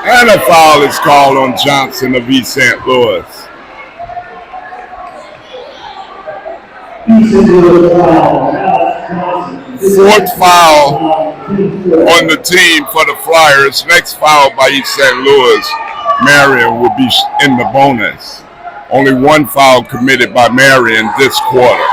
And a foul is called on Johnson of East St. Louis. Fourth foul on the team for the Flyers. Next foul by East St. Louis. Marion will be in the bonus. Only one foul committed by Marion this quarter.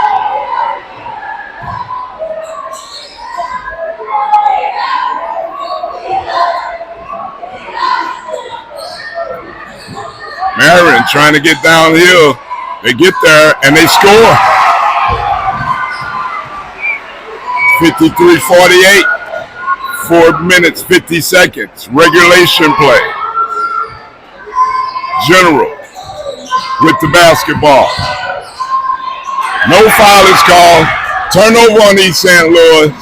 Marion trying to get downhill. They get there and they score. 53-48. 4 minutes, 50 seconds. Regulation play. General with the basketball. No foul is called. Turnover on East St. Louis.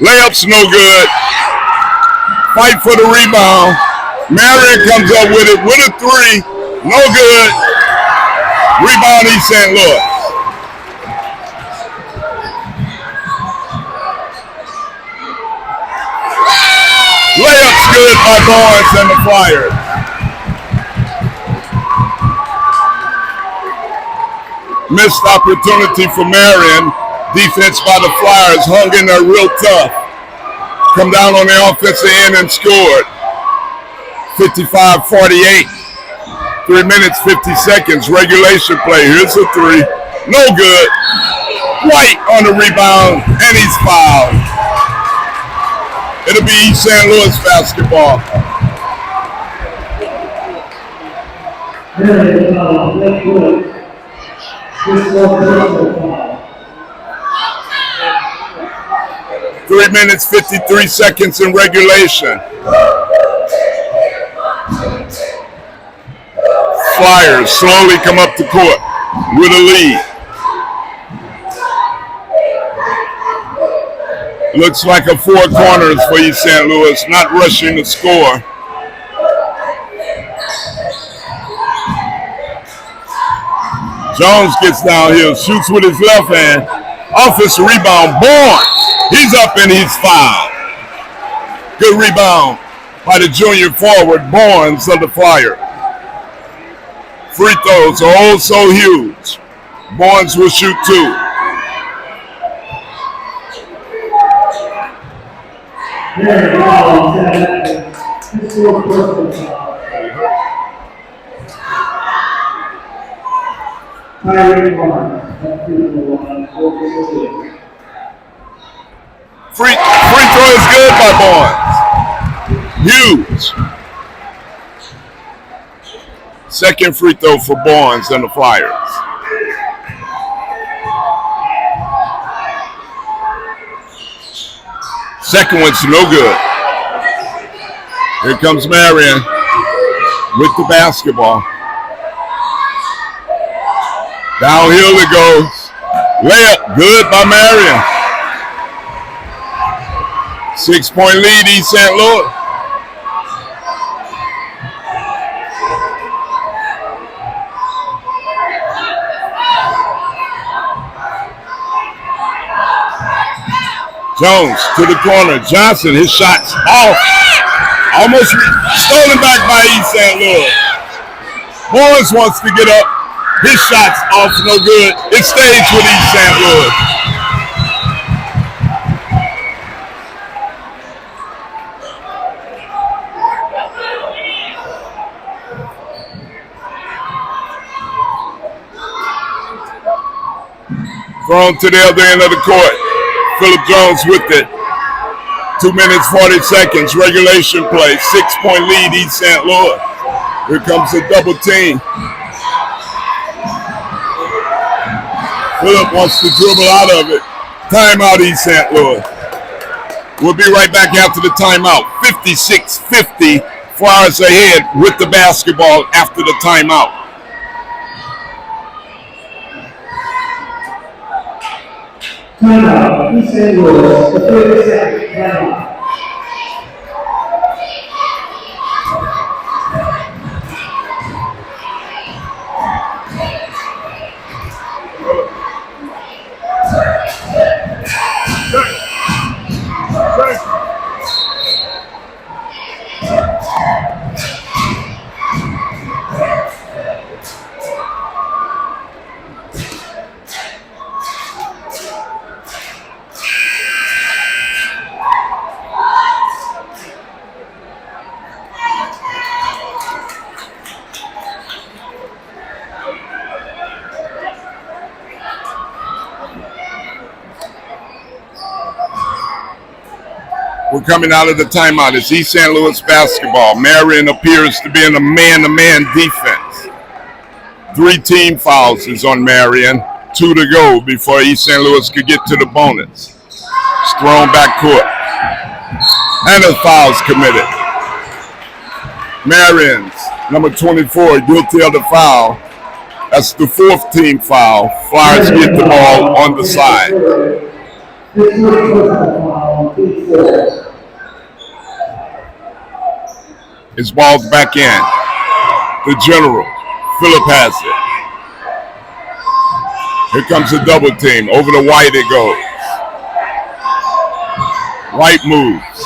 Layup's no good. Fight for the rebound. Marion comes up with it with a three. No good. Rebound East St. Louis. Layup's good by Barnes and the Flyers. Missed opportunity for Marion. Defense by the Flyers hung in there real tough. Come down on the offensive end and scored. 55-48. 3 minutes, 50 seconds. Regulation play. Here's a three. No good. White on the rebound, and he's fouled. It'll be East St. Louis basketball. 3 minutes, 53 seconds in regulation. Flyers slowly come up the court with a lead. Looks like a four corners for East St. Louis, not rushing to score. Jones gets downhill, shoots with his left hand. Offensive rebound, Barnes. He's up and he's fouled. Good rebound by the junior forward, Barnes of the Flyers. Free throws are all so huge. Barnes will shoot two. Free throw is good by Barnes. Huge. Second free throw for Barnes and the Flyers. Second one's no good. Here comes Marion with the basketball. Downhill it goes. Layup, good by Marion. 6-point lead, East St. Louis. Jones to the corner. Johnson, his shot's off. Almost stolen back by East St. Louis. Barnes wants to get up. His shot's off, no good. It stays with East St. Louis. Thrown to the other end of the court. Phillip Jones with it. 2 minutes, 40 seconds. Regulation play. 6-point lead, East St. Louis. Here comes a double team. Phillip wants to dribble out of it. Timeout, East St. Louis. We'll be right back after the timeout. 56-50. Flyers ahead with the basketball after the timeout. Timeout. East St. Louis. The 30-second timeout. We're coming out of the timeout. It's East St. Louis basketball. Marion appears to be in a man-to-man defense. 3 team fouls is on Marion. 2 to go before East St. Louis could get to the bonus. It's thrown back court. And a foul's committed. Marion's number 24 guilty of the foul. That's the 4th team foul. Flyers get the ball on the side. His ball's back in. The general. Phillip has it. Here comes a double team. Over to White it goes. White moves.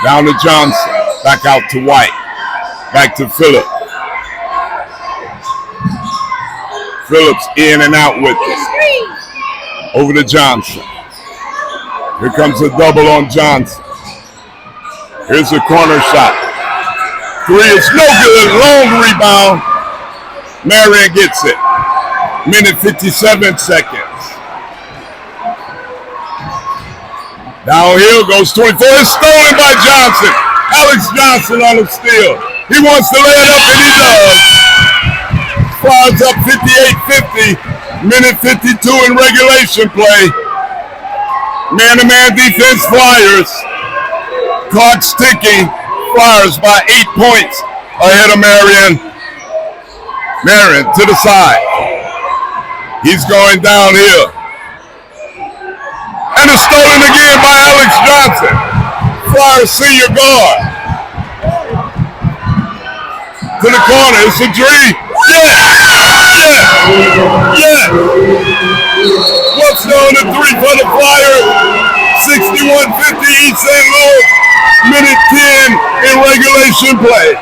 Down to Johnson. Back out to White. Back to Phillip. Phillips in and out with it. Over to Johnson. Here comes a double on Johnson. Here's a corner shot. 3 is no good. Long rebound. Marion gets it. Minute 57 seconds. Downhill goes 24. It's stolen by Johnson. Alex Johnson on the steal. He wants to lay it up, and he does. Flyers up 58-50. Minute 52 in regulation play. Man-to-man defense, Flyers. Clock ticking. Flyers by 8 points ahead of Marion. Marion to the side. He's going downhill. And it's stolen again by Alex Johnson. Flyers senior guard. To the corner. It's a dream. Yeah. What's known to 3 for the Flyers? 61-50 East St. Louis. Minute 10 in regulation play.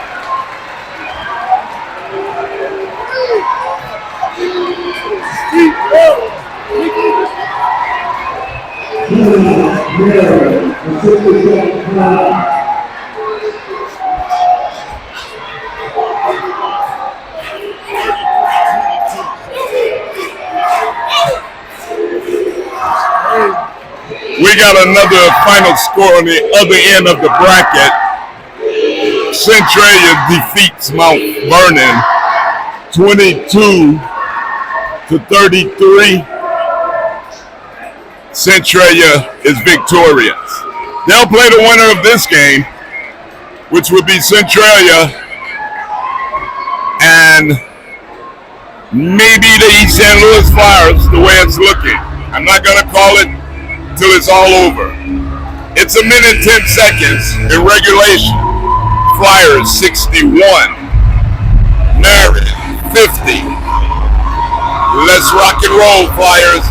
We got another final score on the other end of the bracket. Centralia defeats Mount Vernon 22-33. Centralia is victorious. They'll play the winner of this game, which would be Centralia and maybe the East St. Louis Flyers, the way it's looking. I'm not going to call it till it's all over. It's a minute 10 seconds in regulation. Flyers 61, Marion 50. Let's rock and roll, Flyers.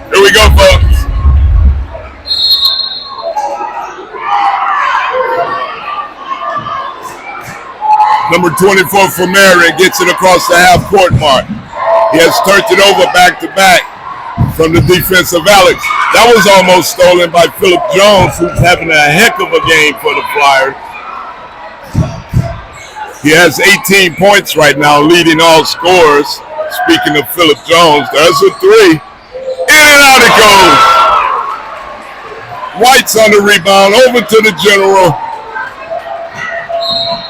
Here we go, folks. Number 24 for Marion gets it across the half-court mark. He has turned it over back-to-back from the defensive Alex. That was almost stolen by Philip Jones, who's having a heck of a game for the Flyers. He has 18 points right now, leading all scorers. Speaking of Philip Jones, there's a three. In and out it goes. White's on the rebound, over to the general.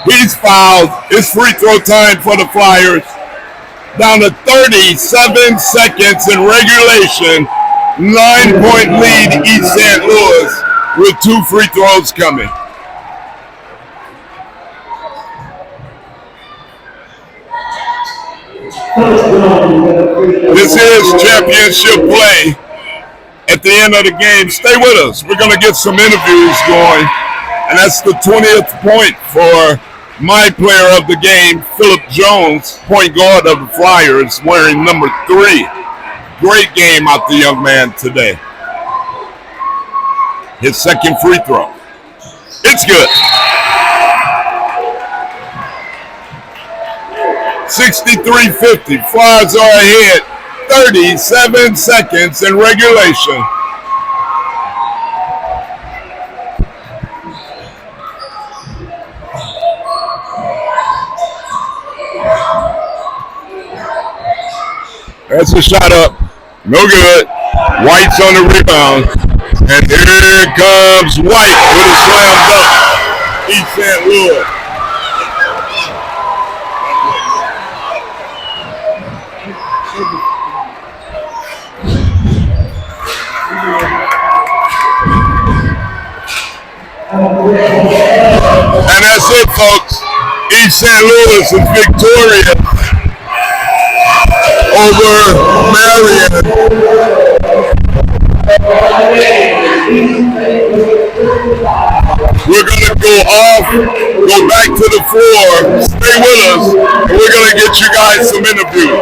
He's fouled. It's free throw time for the Flyers. Down to 37 seconds in regulation. 9-point lead East St. Louis with 2 free throws coming. This is championship play. At the end of the game, stay with us. We're going to get some interviews going. And that's the 20th point for my player of the game, Philip Jones, point guard of the Flyers, wearing number 3. Great game out the young man today. His second free throw. It's good. 63-50. Flyers are ahead. 37 seconds in regulation. That's a shot up. No good. White's on the rebound. And here comes White with a slam dunk. East St. Louis. And that's it, folks. East St. Louis is victorious over Marion. We're going to go off, go back to the floor, stay with us, and we're going to get you guys some interviews.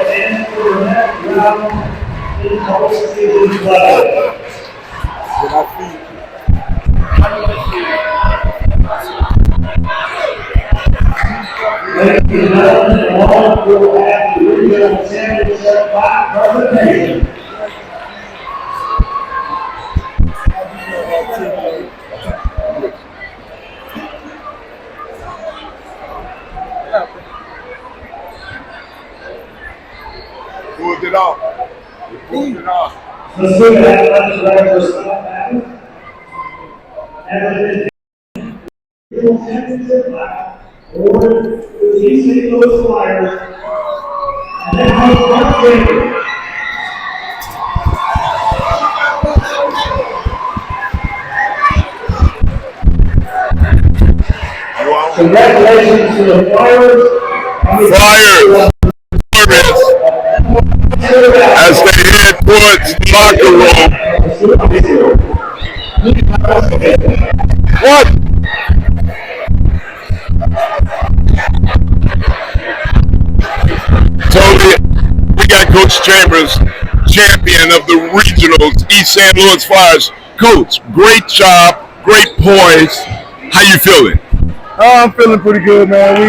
Ladies and gentlemen, all will have the regional championship presentation. Pulled it off. Pulled it off. The student athletics director, Scott regional championship awarded to the East St. Louis Flyers, and then host Mark Baker. Congratulations to the Flyers. Flyers. As they head towards the locker room. What? Totally. We got Coach Chambers, champion of the regionals, East St. Louis Flyers. Coach, great job, great poise. How you feeling? I'm feeling pretty good, man.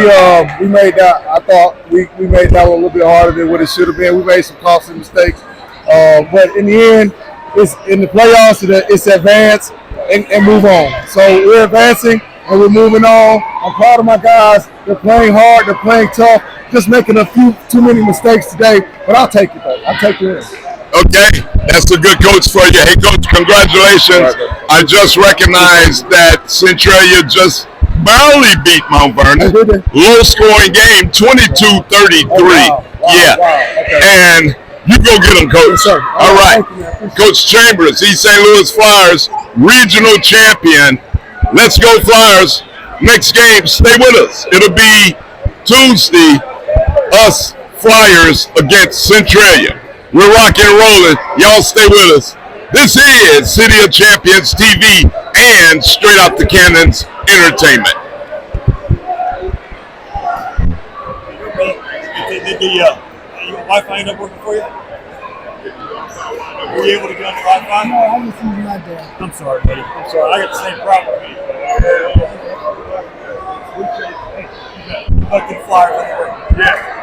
We made that. I thought we made that one a little bit harder than what it should have been. We made some costly mistakes, but in the end, it's in the playoffs. It's advance and move on. So we're advancing and we're moving on. I'm proud of my guys. They're playing hard. They're playing tough. Just making a few too many mistakes today, but I'll take it though. I'll take the win. Okay, that's a good coach for you. Hey, coach, congratulations. I just recognized that Centralia just barely beat Mount Vernon. Low scoring game, 22-33. Wow. Yeah. Okay. And you go get them, coach. Yes, sir. All right. You. Coach Chambers, East St. Louis Flyers, regional champion. Let's go Flyers. Next game, stay with us. It'll be Tuesday, us Flyers against Centralia. We're rocking and rolling. Y'all stay with us. This is City of Champions TV and Straight Out the Cannons Entertainment. Did the Wi-Fi end up working for you? Were you able to get on the Wi-Fi? No, I just use my dad. I'm sorry, buddy. I'm sorry. I got the same problem. Fucking Flyers. Yeah.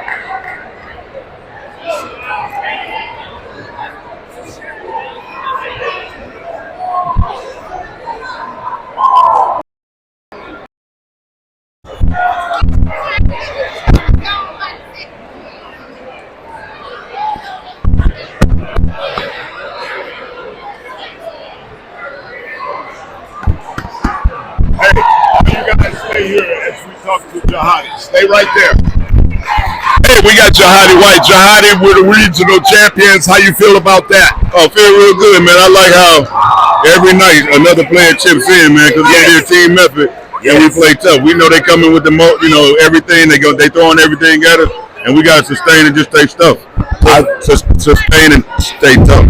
Hey, you guys stay here as we talk to Jihadi. Stay right there. Hey, we got Jihadi White. Jihadi, we're the regional champions. How you feel about that? Oh, feel real good, man. I like how every night another player chips in, man, because they're a team effort and we play tough. We know they come in with the everything. They throwing everything at us, and we got to sustain and just stay tough. Sustain and stay tough.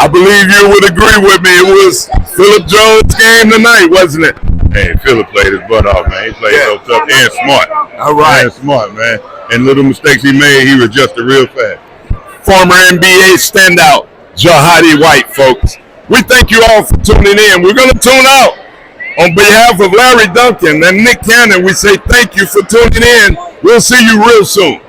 I believe you would agree with me. It was Phillip Jones' game tonight, wasn't it? Hey, Phillip played his butt off, man. He played so tough and smart. All right. And smart, man. And little mistakes he made, he adjusted real fast. Former NBA standout, Jihadi White, folks. We thank you all for tuning in. We're going to tune out. On behalf of Larry Duncan and Nick Cannon, we say thank you for tuning in. We'll see you real soon.